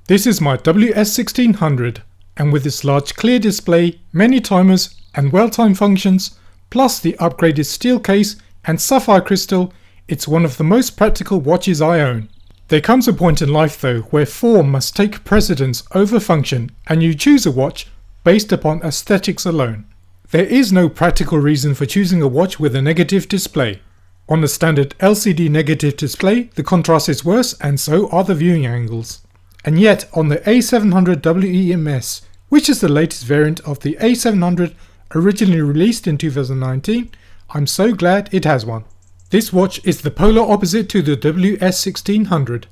This is my WS1600, and with its large clear display, many timers and well-timed functions, plus the upgraded steel case and sapphire crystal, it's one of the most practical watches I own. There comes a point in life though where form must take precedence over function and you choose a watch based upon aesthetics alone. There is no practical reason for choosing a watch with a negative display. On a standard LCD negative display, the contrast is worse and so are the viewing angles. And yet on the A700WEMS, which is the latest variant of the A700 originally released in 2019, I'm so glad it has one. This watch is the polar opposite to the WS1600.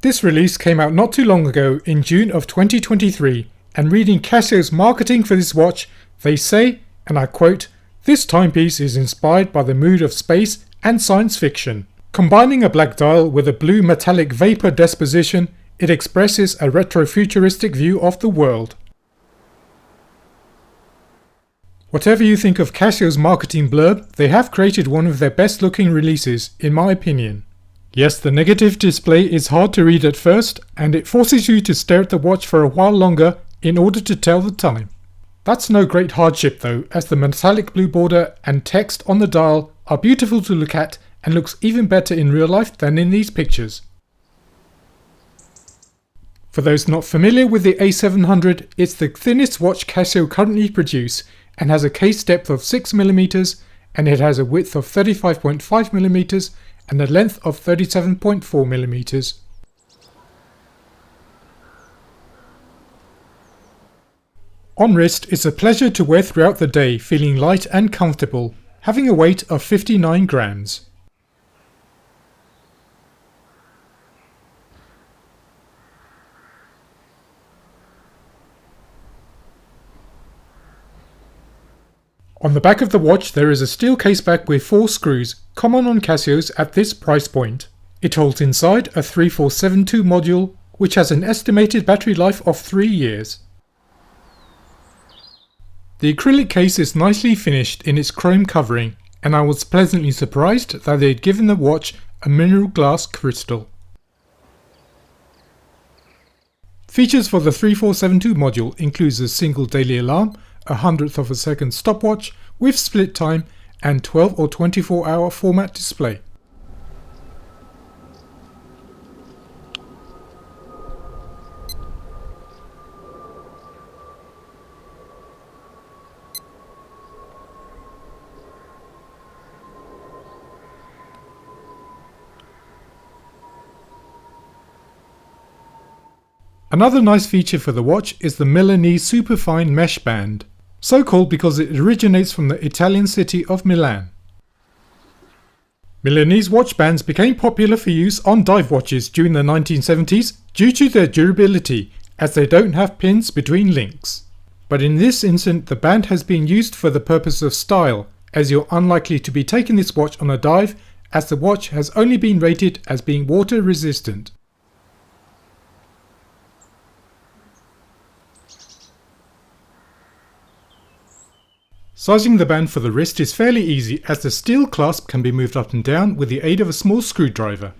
This release came out not too long ago in June of 2023, and reading Casio's marketing for this watch, they say, and I quote, "This timepiece is inspired by the mood of space and science fiction. Combining a black dial with a blue metallic vapor disposition, it expresses a retro-futuristic view of the world." Whatever you think of Casio's marketing blurb, they have created one of their best looking releases, in my opinion. Yes, the negative display is hard to read at first, and it forces you to stare at the watch for a while longer in order to tell the time. That's no great hardship though, as the metallic blue border and text on the dial are beautiful to look at and looks even better in real life than in these pictures. For those not familiar with the A700, it's the thinnest watch Casio currently produce and has a case depth of 6mm, and it has a width of 35.5mm and a length of 37.4mm. On wrist, it's a pleasure to wear throughout the day, feeling light and comfortable, having a weight of 59 grams. On the back of the watch there is a steel case back with 4 screws, common on Casios at this price point. It holds inside a 3472 module, which has an estimated battery life of 3 years. The acrylic case is nicely finished in its chrome covering, and I was pleasantly surprised that they had given the watch a mineral glass crystal. Features for the 3472 module includes a single daily alarm, a 100th of a second stopwatch with split time and 12 or 24 hour format display. Another nice feature for the watch is the Milanese superfine mesh band, so called because it originates from the Italian city of Milan. Milanese watch bands became popular for use on dive watches during the 1970s due to their durability, as they don't have pins between links. But in this instance the band has been used for the purpose of style, as you're unlikely to be taking this watch on a dive, as the watch has only been rated as being water resistant. Sizing the band for the wrist is fairly easy, as the steel clasp can be moved up and down with the aid of a small screwdriver.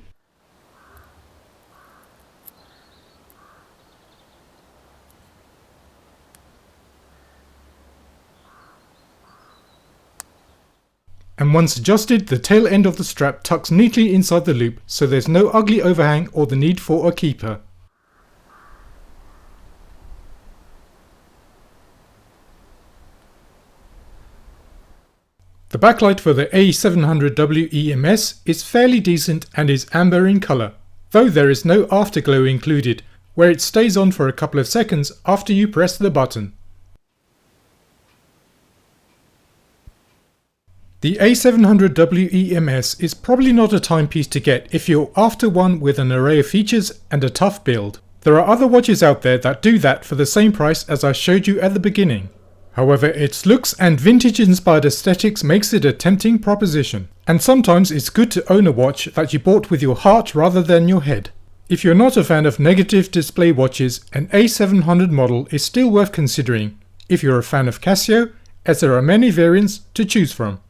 And once adjusted, the tail end of the strap tucks neatly inside the loop, so there's no ugly overhang or the need for a keeper. The backlight for the A700WEMS is fairly decent and is amber in colour, though there is no afterglow included, where it stays on for a couple of seconds after you press the button. The A700WEMS is probably not a timepiece to get if you're after one with an array of features and a tough build. There are other watches out there that do that for the same price as I showed you at the beginning. However, its looks and vintage-inspired aesthetics makes it a tempting proposition, and sometimes it's good to own a watch that you bought with your heart rather than your head. If you're not a fan of negative display watches, an A700 model is still worth considering, if you're a fan of Casio, as there are many variants to choose from.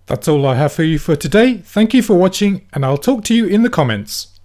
That's all I have for you for today. Thank you for watching, and I'll talk to you in the comments.